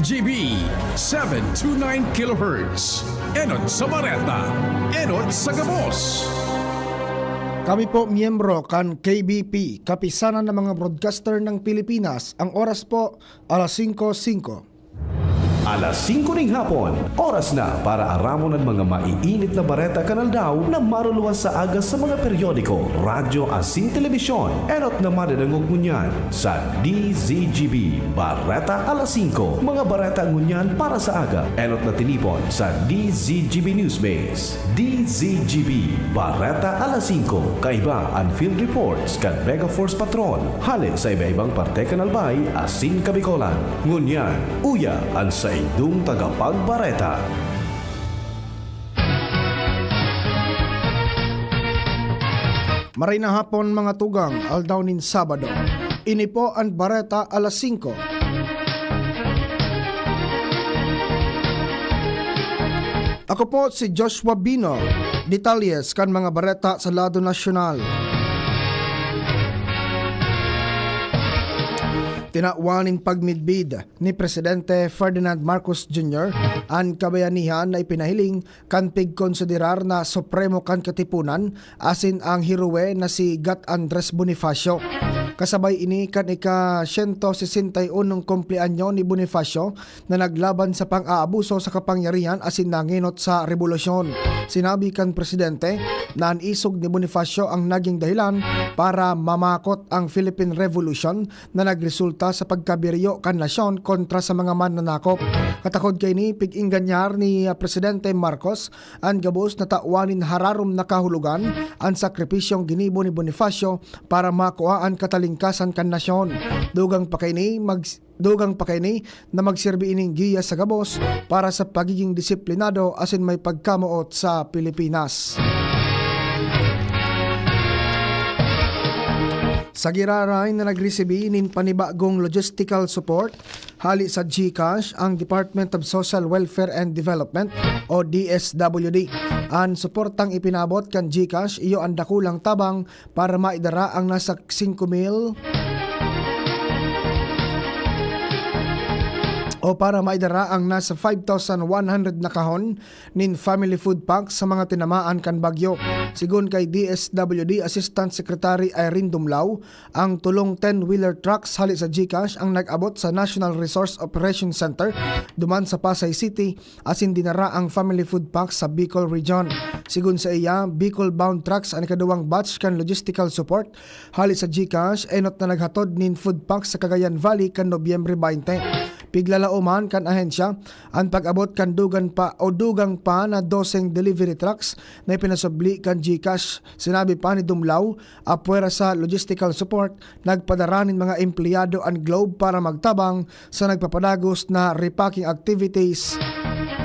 DZGB 729 kHz. Enot sa Bareta, Enot sa Gabos. Kami po miyembro kan KBP, Kapisanan ng mga Broadcaster ng Pilipinas. Ang oras po, alas 5:05. Alas 5 ng hapon, oras na para aramon ang mga maiinit na bareta kanal daw na maruluwas sa aga sa mga periodiko, radyo asin telebisyon. Enot na madadangog ngunyan sa DZGB Bareta alas 5. Mga bareta ngunyan para sa aga. Enot na tinipon sa DZGB Newsbase. DZGB Bareta alas 5. Kaiba ang field reports kan Mega Force Patrol. Halin sa iba-ibang parte kanalbay asin kabikolan. Ngunyan, uya ang sa idong tagapagbareta. Maray na hapon mga tugang, aldawnin Sabado. Ini po ang Bareta alas 5. Ako po si Joshua Bino. Detalyes kan mga bareta sa lado nasyonal. Tinawanin pagmidbid ni Presidente Ferdinand Marcos Jr. ang kabayanihan na ipinahiling kan pigkonsiderar na supremo kan katipunan asin ang hiruwe na si Gat Andres Bonifacio. Kasabay ini kan ika-161 kumpleanyo ni Bonifacio na naglaban sa pang-aabuso sa kapangyarihan asin nanginot sa revolusyon. Sinabi kan Presidente na ang isog ni Bonifacio ang naging dahilan para mamakot ang Philippine Revolution na nagresulta sa pagkabiryo kan nasyon kontra sa mga mananakop. Katakod kay ni pig-inganyar ni Presidente Marcos ang gabos na tawanin hararom na kahulugan ang sakripisyong ginibo ni Bonifacio para makuha ang katalingkasan kan nasyon. Dugang pa kay ni na magsirbi ining giya sa gabos para sa pagiging disiplinado asin may pagkamuot sa Pilipinas. Sa giraray na nagresibi nin panibagong logistical support hali sa GCash ang Department of Social Welfare and Development o DSWD. Ang suportang ipinabot kan GCash iyo ang dakulang tabang para maidara ang nasa 5,000 o para maidara ang nasa 5,100 na kahon nin family food packs sa mga tinamaan kan bagyo. Sigun kay DSWD Assistant Secretary Irene Dumlao, ang tulong 10-wheeler trucks hali sa GCash ang nag-abot sa National Resource Operations Center duman sa Pasay City asin dinara ang family food packs sa Bicol Region. Sigun sa iya, Bicol-bound trucks ang ikaduwang batch kan logistical support hali sa GCash enot na naghatod nin food packs sa Cagayan Valley kan Nobyembre 20. Piglalauman kan ahensya ang pag-abot kan dugang pa na 12 delivery trucks na ipinasubli kan GCash. Sinabi pa ni Dumlao, apwera sa logistical support, nagpadaranin mga empleyado ang Globe para magtabang sa nagpapadagos na repacking activities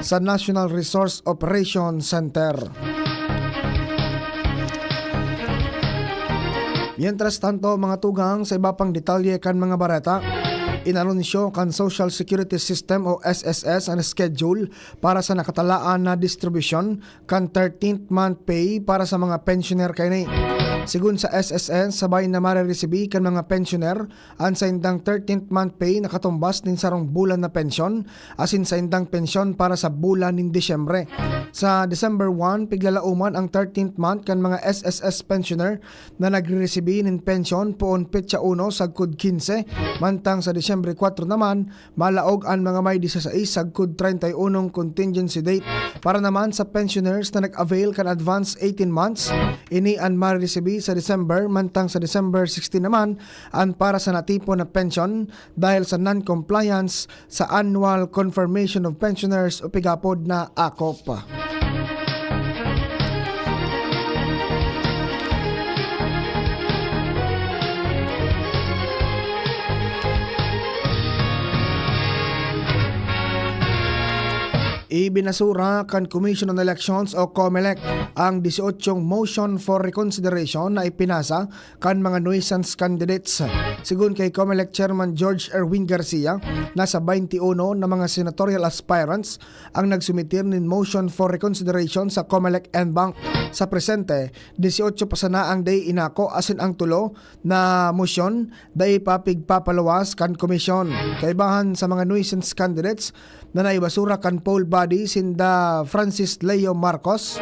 sa National Resource Operations Center. Mientras tanto mga tugang sa iba pang detalye kan mga bareta, inanunsyo kan Social Security System o SSS ang schedule para sa nakatalaan na distribution kan 13th month pay para sa mga pensioner kay Sigun sa SSS, sabay na mariresibi kan mga pensioner ang sa indang 13th month pay na katumbas nin sarong bulan na pensyon asin sa indang pensyon para sa bulan nin Disyembre. Sa December 1, piglalauman ang 13th month kan mga SSS pensioner na nagre-resibi nin pensyon poon petsa 1 sagkud 15, mantang sa Disyembre 4 naman malaog ang mga may 16 sagkud 31 contingency date. Para naman sa pensioners na nag-avail kan advance 18 months, ini ang mariresibi sa December, mantang sa December 16 naman ang para sa natipo na pension dahil sa non-compliance sa Annual Confirmation of Pensioners o pigapod na ACOP. Ibinasura kan Commission on Elections o COMELEC ang 18 motion for reconsideration na ipinasa kan mga nuisance candidates. Sigun kay COMELEC Chairman George Erwin Garcia, nasa 21 na mga senatorial aspirants ang nagsumitir nin motion for reconsideration sa COMELEC NBank. Sa presente, 18 pa sana ang day inako asin ang tulo na motion day papigpapalawas kan komisyon. Kaibahan sa mga nuisance candidates na naibasura kan poll body sinda Francis Leo Marcos,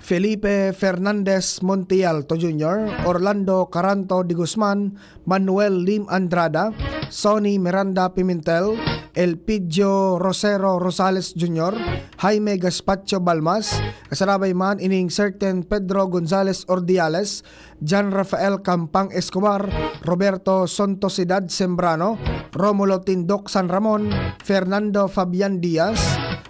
Felipe Fernandez Montialto Jr., Orlando Caranto de Guzman, Manuel Lim Andrada, Sonny Miranda Pimentel, Elpidio Rosero Rosales Jr., Jaime Gaspacho Balmas, kasarabay man ining certain Pedro Gonzales Ordiales, John Rafael Campang Escobar, Roberto Sontosidad Sembrano, Romulo Tindok San Ramon, Fernando Fabian Diaz,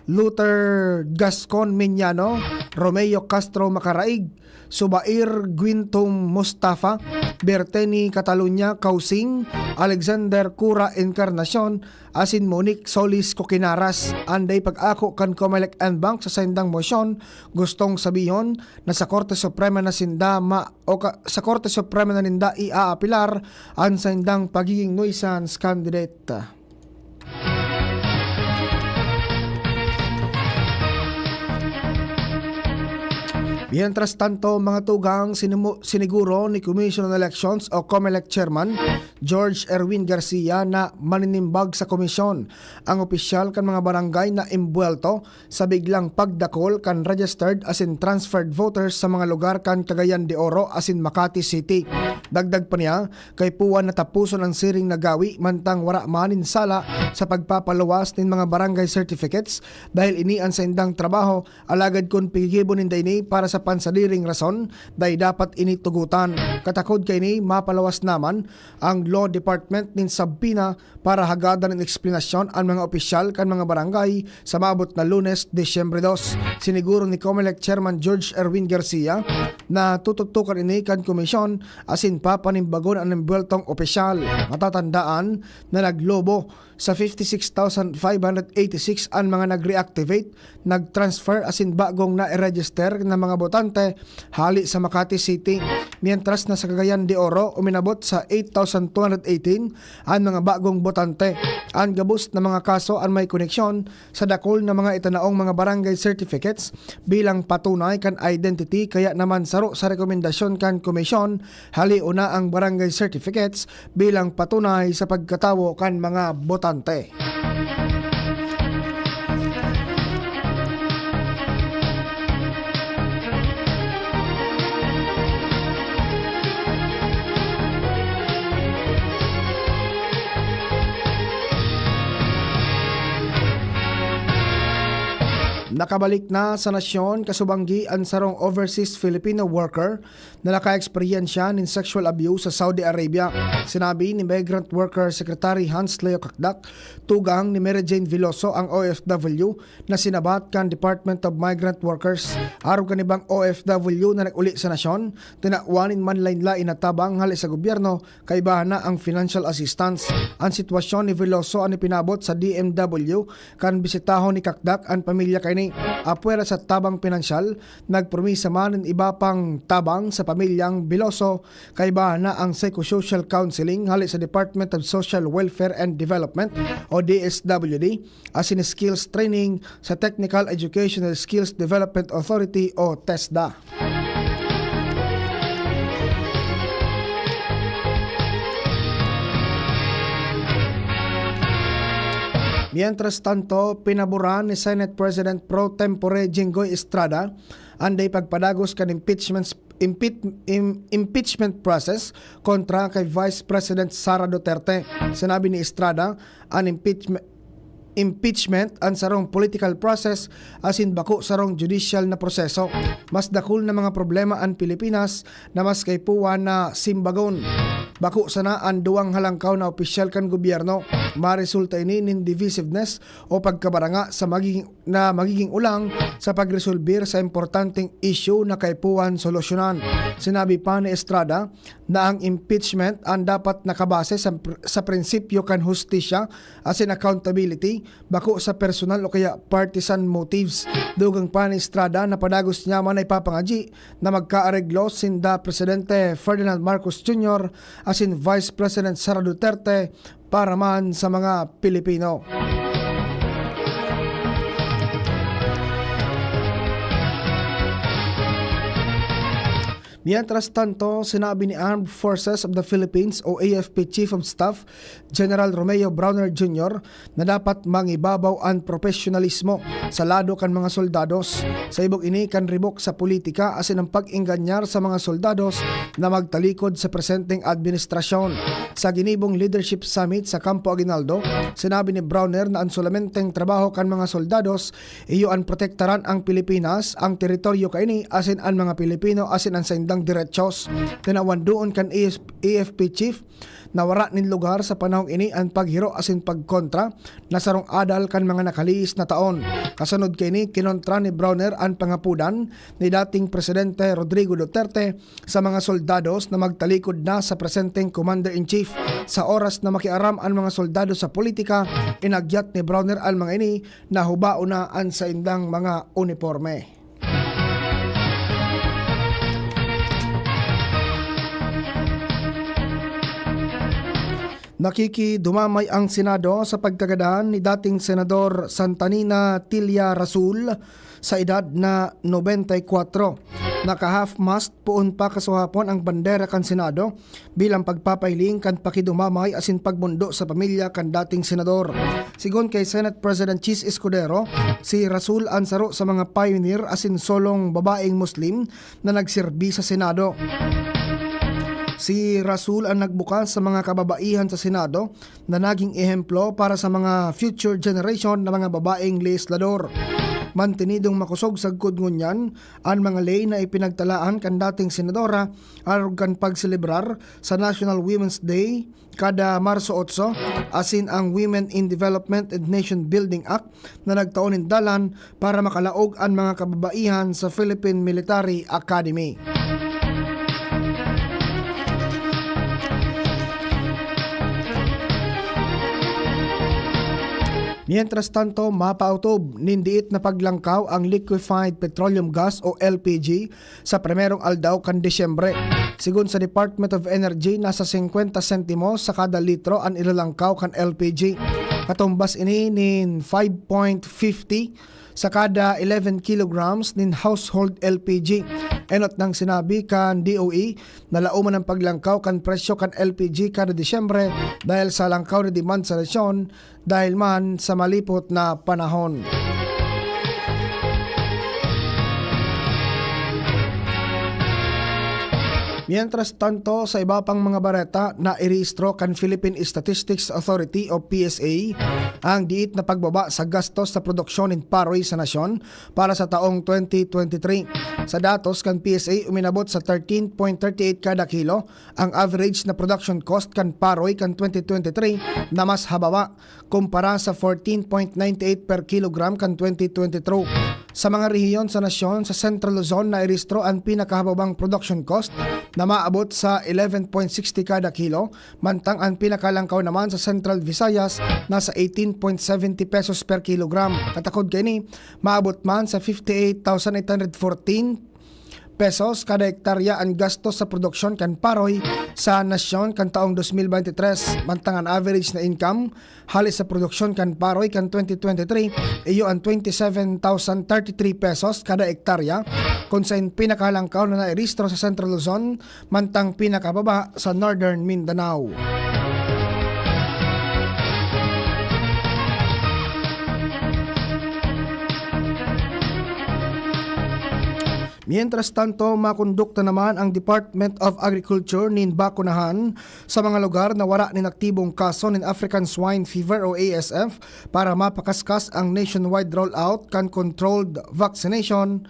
Luther Gascon Miñano, Romeo Castro Macaraig, Subair Guintum Mustafa, Berteni Catalunya Kausing, Alexander Cura Encarnacion, asin Monique Solis Coquinaras. Anday pag-ako kan Comelec and Bank sa sindang motion, gustong sabihon na sa Korte Suprema na sa Korte Suprema na ninda iaapilar ang sindang pagiging nuisance candidate. Mientras tanto, mga tugang siniguro ni Commission on Elections o COMELEC Chairman George Erwin Garcia na maninimbag sa komisyon ang opisyal kan mga barangay na imbuelto sa biglang pagdakol kan registered as in transferred voters sa mga lugar kan Cagayan de Oro as in Makati City. Dagdag pa niya, kay puwan natapuson ang siring nagawi mantang wara manin sala sa pagpapaluwas nin mga barangay certificates dahil inian sa indang trabaho alagad kun pigibon ninda ini para sa pansaliring rason dahil dapat initugutan. Katakod kay ni mapalawas naman ang Law Department nin Sabina para hagadan ng eksplanasyon ang mga opisyal kan mga barangay sa maabot na Lunes, Desyembre 2. Siniguro ni COMELEC Chairman George Erwin Garcia na tututukan ini kan komisyon asin papanimbagon ang imbueltong opisyal. Matatandaan na naglobo sa 56,586 ang mga nag-reactivate, nag-transfer asin bagong na-register na mga botante hali sa Makati City. Mientras na sa Cagayan de Oro, uminabot sa 8,218 ang mga bagong botante. Ang gabos na mga kaso ang may koneksyon sa dakol na mga itanaong mga barangay certificates bilang patunay kan identity, kaya naman saro sa rekomendasyon kan komisyon hali una ang barangay certificates bilang patunay sa pagkatawo kan mga botante. Nakabalik na sa nasyon kasubanggi ang sarong overseas Filipino worker na naka-eksperyensya ng sexual abuse sa Saudi Arabia. Sinabi ni Migrant Worker Secretary Hans Leo Kakdak, tugang ni Mary Jane Veloso ang OFW na sinabat kan Department of Migrant Workers. Araw kanibang OFW na nag-uli sa nasyon, tinakwanin man lain-lain na tabang hali sa gobyerno kay bahan na ang financial assistance. Ang sitwasyon ni Veloso ang ipinabot sa DMW kan bisitahon ni Kakdak ang pamilya kay ni apwera sa tabang pinansyal, nagpromisa man ng iba pang tabang sa pamilyang Veloso kay bahan na ang psychosocial counseling hali sa Department of Social Welfare and Development o DSWD as in skills training sa Technical Educational Skills Development Authority o TESDA. Mientras tanto, pinaboran ni Senate President Pro Tempore Jinggoy Estrada anday pagpadagos kan impeachment process kontra kay Vice President Sara Duterte. Sinabi ni Estrada, ang impeachment ang sarong political process asin bako sarong judicial na proseso. Mas dakul na mga problema ang Pilipinas na mas kay puwan na simbagon. Bako sana ang duwang halangkaw na opisyal kan gobyerno. Maresulta ini nin divisiveness o pagkabaranga sa magiging ulang sa pagresolbir sa importanteng issue na kay puwan solusyonan. Sinabi pa ni Estrada na ang impeachment ang dapat nakabase sa prinsipyo kan hustisya asin accountability, bako sa personal o kaya partisan motives. Dugang pa ni Estrada na padagos niya man ay papangaji na magkaareglo sinda Presidente Ferdinand Marcos Jr. asin Vice President Sara Duterte para man sa mga Pilipino. Mientras tanto, sinabi ni Armed Forces of the Philippines o AFP Chief of Staff General Romeo Browner Jr. na dapat mangibabaw ang profesionalismo sa lado kan mga soldados. Sa ibog ini kan ribok sa politika asin ang pag-inganyar sa mga soldados na magtalikod sa presenteng administrasyon. Sa ginibong Leadership Summit sa Campo Aguinaldo, sinabi ni Browner na ang solamenteng trabaho kan mga soldados iyo ang protektaran ang Pilipinas, ang teritoryo kaini asin ang mga Pilipino asin ang saindang diretsos. Tinawan doon kan AFP Chief na wara nin lugar sa panahong ini ang paghiro asin pagkontra na sarong adal kan mga nakaliis na taon. Kasunod kay ni kinontra ni Browner ang pangapudan ni dating Presidente Rodrigo Duterte sa mga soldados na magtalikod na sa presenteng Commander-in-Chief. Sa oras na makiaram ang mga soldado sa politika, inagyat ni Browner ang mga ini na hubao na ang saindang mga uniforme. Nakikidumamay ang Senado sa pagkagadahan ni dating Senador Santanina Tilia Rasul sa edad na 94. Naka-half-mast puon pa kasuhapon ang bandera kan Senado bilang pagpapailing kan pakidumamay asin pagmundo sa pamilya kan dating senador. Sigon kay Senate President Chis Escudero, si Rasul ansaro sa mga pioneer asin solong babaeng Muslim na nagserbi sa Senado. Si Rasul ang nagbukas sa mga kababaihan sa Senado na naging ehemplo para sa mga future generation na mga babaeng legislador. Mantinidong makusog sa ngunyan ang mga ley na ipinagtalaan kan dating senadora aron kan pagselebrar sa National Women's Day kada Marso 8 asin ang Women in Development and Nation Building Act na nagtaon in dalan para makalaog ang mga kababaihan sa Philippine Military Academy. Mientras tanto, mapautob nindiit na paglangkaw ang liquefied petroleum gas o LPG sa primerong aldaw kan Desyembre. Sigun sa Department of Energy, nasa 50 sentimos sa kada litro ang ilalangkaw kan LPG. Katumbas ini nin 5.50 sa kada 11 kilograms nin household LPG. Enot nang sinabi kan DOE na lauman ang paglangkaw kan presyo kan LPG kada Disyembre dahil sa langkaw na demand sa nasyon dahil man sa malipot na panahon. Mientras tanto, sa iba pang mga bareta na irehistro kan Philippine Statistics Authority o PSA ang diit na pagbaba sa gastos sa produksyon in paroy sa nasyon para sa taong 2023. Sa datos kan PSA, uminabot sa 13.38 kada kilo ang average na production cost kan paroy kan 2023 na mas hababa kumpara sa 14.98 per kilogram kan 2022. Sa mga rehiyon sa nasyon, sa Central Luzon na irehistro ang pinakahababang production cost na maabot sa 11.60 kada kilo, mantang ang pinakalangkaw naman sa Central Visayas nasa 18.70 pesos per kilogram. Katakod kay ni, maabot man sa 58,814 pesos kada hektarya ang gastos sa produksyon kan paroy sa nasyon kan taong 2023, mantang ang average na income halis sa produksyon kan paroy kan 2023 iyo ang 27,033 pesos kada hektarya kung sa pinakalangkaw na nairehistro sa Central Luzon, mantang pinakababa sa Northern Mindanao. Mientras tanto, makondukta naman ang Department of Agriculture nin bakunahan sa mga lugar na wala nin aktibong kaso nin African Swine Fever o ASF para mapakaskas ang nationwide rollout kan controlled vaccination.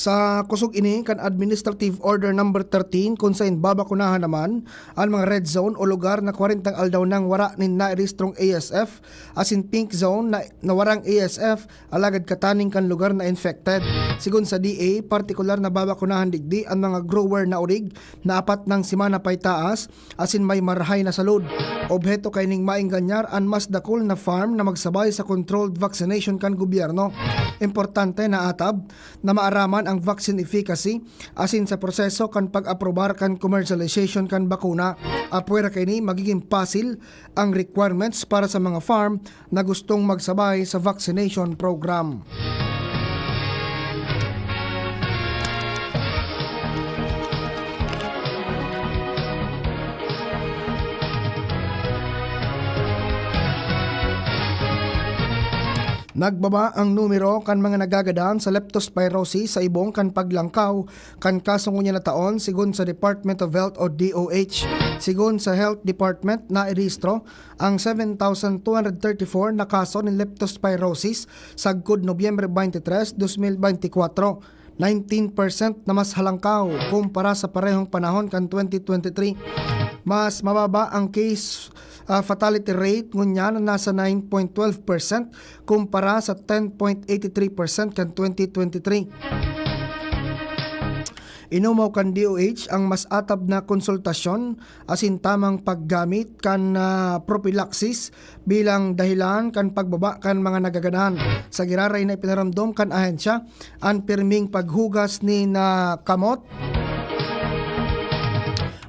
Sa kusog ini kan Administrative Order number 13 kung saan babakunahan naman ang mga red zone o lugar na 40 aldaw nang wara nin nairehistrong ASF asin pink zone na warang ASF alagad kataning kan lugar na infected. Sigun sa DA, partikular na babakunahan digdi ang mga grower na urig na apat ng simana pay taas asin may marhay na salud. Obheto kay ning mainganyar ang mas dakol na farm na magsabay sa controlled vaccination kan gobyerno. Importante na atab na maaraman ang ang vaccine efficacy asin sa proseso kan pag-aprobar kan commercialization kan bakuna. Apwera kini magiging pasil ang requirements para sa mga farm na gustong magsabay sa vaccination program. Nagbaba ang numero kan mga nagagadaan sa leptospirosis sa ibong kan paglangkaw kan kaso ngunya na taon sigon sa Department of Health o DOH. Sigon sa Health Department na irehistro ang 7,234 na kaso ng leptospirosis sagkod Nobyembre 23, 2024. 19% na mas halangkaw kumpara sa parehong panahon kan 2023. Mas mababa ang case fatality rate ngunya na nasa 9.12% kumpara sa 10.83% kan 2023. Inumaw kan DOH ang mas atab na konsultasyon asin tamang paggamit kan prophylaxis bilang dahilan kan pagbaba kan mga nagaganahan. Sa giraray na ipinaramdom kan ahensya ang pirming paghugas ni na kamot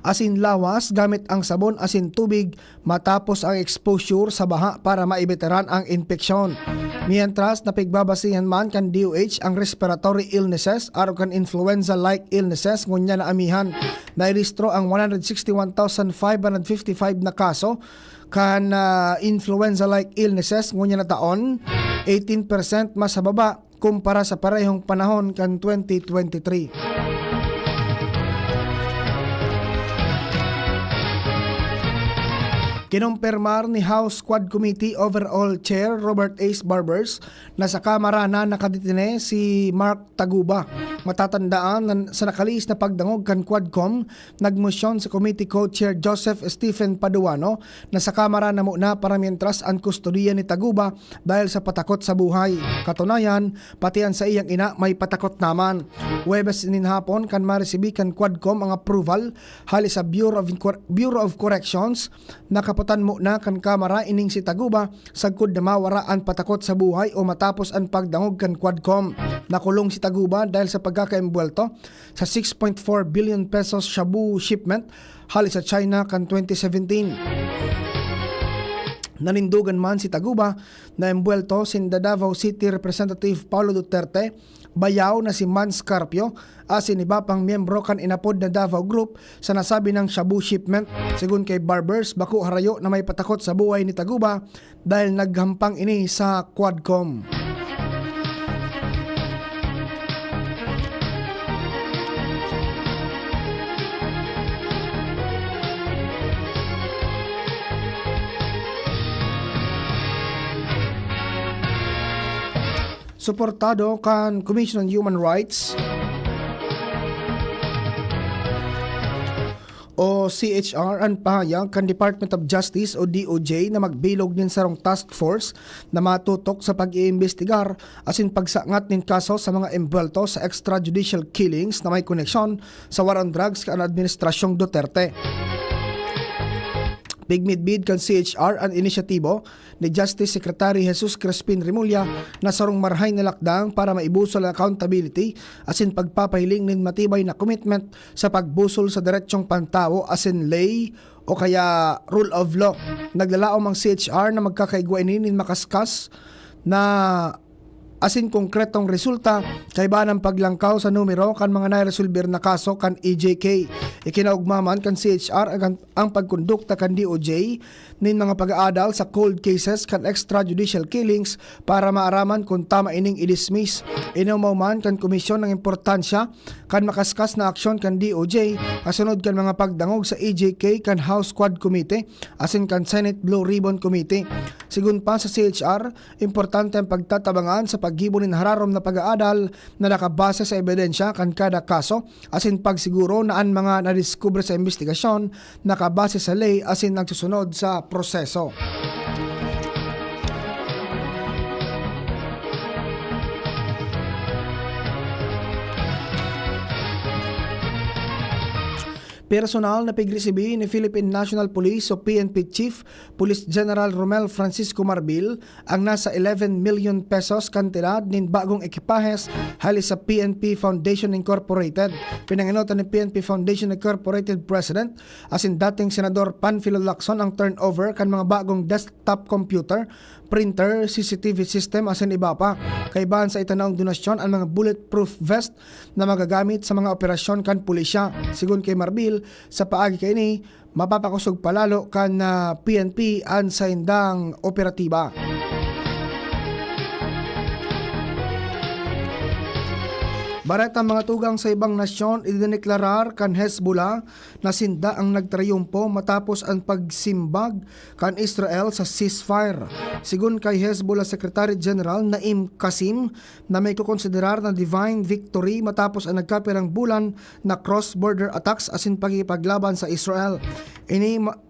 asin lawas gamit ang sabon asin tubig matapos ang exposure sa baha para maibiteran ang infeksyon. Mientras napigbabasihan man kan DOH ang respiratory illnesses aro kan influenza-like illnesses ngunya na amihan. Nairehistro ang 161,555 na kaso kan influenza-like illnesses ngunya na taon, 18% mas baba kumpara sa parehong panahon kan 2023. Kinumpirmar ni House Quad Committee Overall Chair Robert Ace Barbers na sa Kamara na nakadetine si Mark Taguba. Matatandaan sa nakalis na pagdangog kan Quadcom, nagmosyon sa Committee Co-Chair Joseph Stephen Paduano na sa Kamara na muna para mientras ang kustodiya ni Taguba dahil sa patakot sa buhay. Katunayan, pati ang sa iyang ina may patakot naman. Huwebes ninhapon kan maresibi kan Quadcom ang approval hali sa Bureau of Corrections nakaputan mo na kan Kamara ining si Taguba sagkod na mawaraan patakot sa buhay o matapos ang pagdangog kan Quadcom. Nakulong si Taguba dahil sa pagkakaembwelto sa 6.4 billion pesos shabu shipment hali sa China kan 2017. Nanindugan man si Taguba na embwelto sin Davao City Representative Paulo Duterte, bayaw na si Man Scarpio asin iba pang miyembro kan inapod na Davao Group sa nasabi ng shabu shipment. Sigun kay Barbers, bako harayo na may patakot sa buhay ni Taguba dahil naghampang ini sa Quadcom. Suportado kan Commission on Human Rights o CHR ang pahayag kan Department of Justice o DOJ na magbilog din sarong task force na matutok sa pag-iimbestigar asin pagsangat nin kaso sa mga embwelto sa extrajudicial killings na may koneksyon sa war on drugs kan Administrasyong Duterte. Bigmidbid kan CHR ang inisyatibo ni Justice Secretary Jesus Crispin Remulla na sarong marhay na lakdang para maibusol ang accountability asin pagpapahiling nin matibay na commitment sa pagbusol sa diretsyong pantao asin lay o kaya rule of law. Naglalaom ang CHR na magkakaigwainin nin makaskas na asin konkretong resulta kay ba ng paglangkaw sa numero kan mga nairesolbir na kaso kan EJK. Ikinaugmaman kan CHR ang pagkondukta kan DOJ nin mga pag-aadal sa cold cases kan extrajudicial killings para maaraman kung tama ining i-dismiss. Inumaw man kan komisyon ng importansya kan makaskas na aksyon kan DOJ kasunod kan mga pagdangog sa EJK kan House Quad Committee asin kan Senate Blue Ribbon Committee. Sigun pa sa CHR, importante ang pagtatabangan sa paggibonin hararom na pag-aadal na nakabase sa ebidensya kan kada kaso asin pagsiguro na ang mga nadiskubre sa investigasyon nakabase sa lay asin nagsusunod sa proseso. Personal na pigresibi ni Philippine National Police o PNP Chief Police General Romel Francisco Marbil ang nasa 11 million pesos kantidad nin bagong ekipahes hali sa PNP Foundation Incorporated. Pinanginutan ni PNP Foundation Incorporated President asin dating Senador Panfilo Lacson ang turnover kan mga bagong desktop computer, printer, CCTV system asin iba pa. Kaibahan sa itanaong donasyon ang mga bulletproof vest na magagamit sa mga operasyon kan pulisya. Sigun kay Marbil, sa paagi kay ini, mapapakusog palalo kan PNP an sa indang operatiba. Bareta mga tugang sa ibang nasyon idiniklarar kan Hezbollah na sinda ang nagtrayumpo matapos ang pagsimbag kan Israel sa ceasefire. Sigun kay Hezbollah Secretary General Naim Qasim na may kukonsiderar na divine victory matapos ang nagkapirang bulan na cross-border attacks asin pagkipaglaban sa Israel.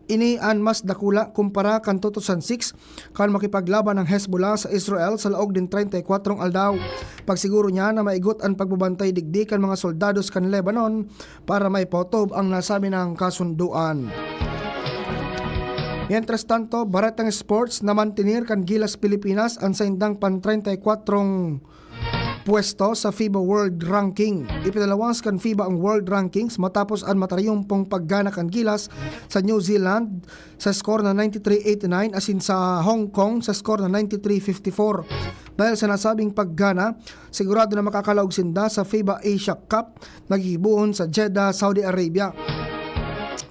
Ini an mas dakula kumpara kan 2006 kan makipaglaban ng Hezbollah sa Israel sa laog din 34 aldaw. Pagsiguro niya na maigot ang pagbabantay digdi kan mga soldados kan Lebanon para may potob ang nasabi ng kasunduan. Mientras tanto, baratang sports na mantinir kan Gilas Pilipinas ang saindang pan 34 pwesto sa FIBA World Ranking. Ipinalawas kan FIBA ang World Rankings matapos ang matarayumpong paggana kan Gilas sa New Zealand sa score na 93-89 asin sa Hong Kong sa score na 93-54. Dahil sa nasabing paggana, sigurado na makakalaog sinda sa FIBA Asia Cup nagibuon sa Jeddah, Saudi Arabia.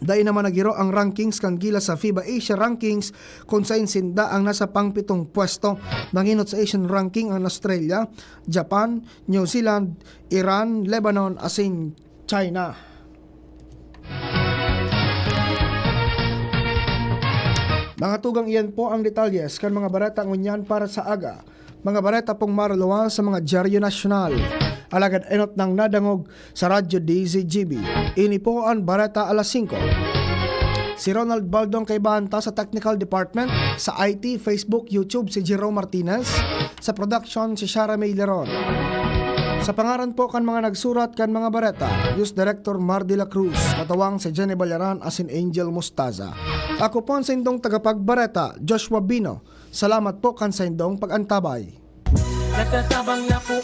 Dahil naman nagiro ang rankings kan Gilas sa FIBA Asia Rankings kung saan sinda ang nasa pang-7 pwesto. Nanginot sa Asian Ranking ang Australia, Japan, New Zealand, Iran, Lebanon, asin China. Mga tugang iyan po ang detalyes kan mga barata ngunyan para sa aga. Mga bareta pong maruluwa sa mga dyaryo nasyonal. Alagad enot ng nadangog sa Radyo DZGB. Ini po ang bareta alas 5. Si Ronald Baldong kay Banta sa Technical Department, sa IT, Facebook, YouTube si Jerome Martinez, sa production si Shara May Leron. Sa pangaran po kan mga nagsurat kan mga bareta, News Director Mar de la Cruz, katawang si Jenny Balaran asin Angel Mustaza. Ako po ang sindong tagapagbareta, Joshua Bino. Salamat po kan sa indong pag-antabay. Nagtatabang na po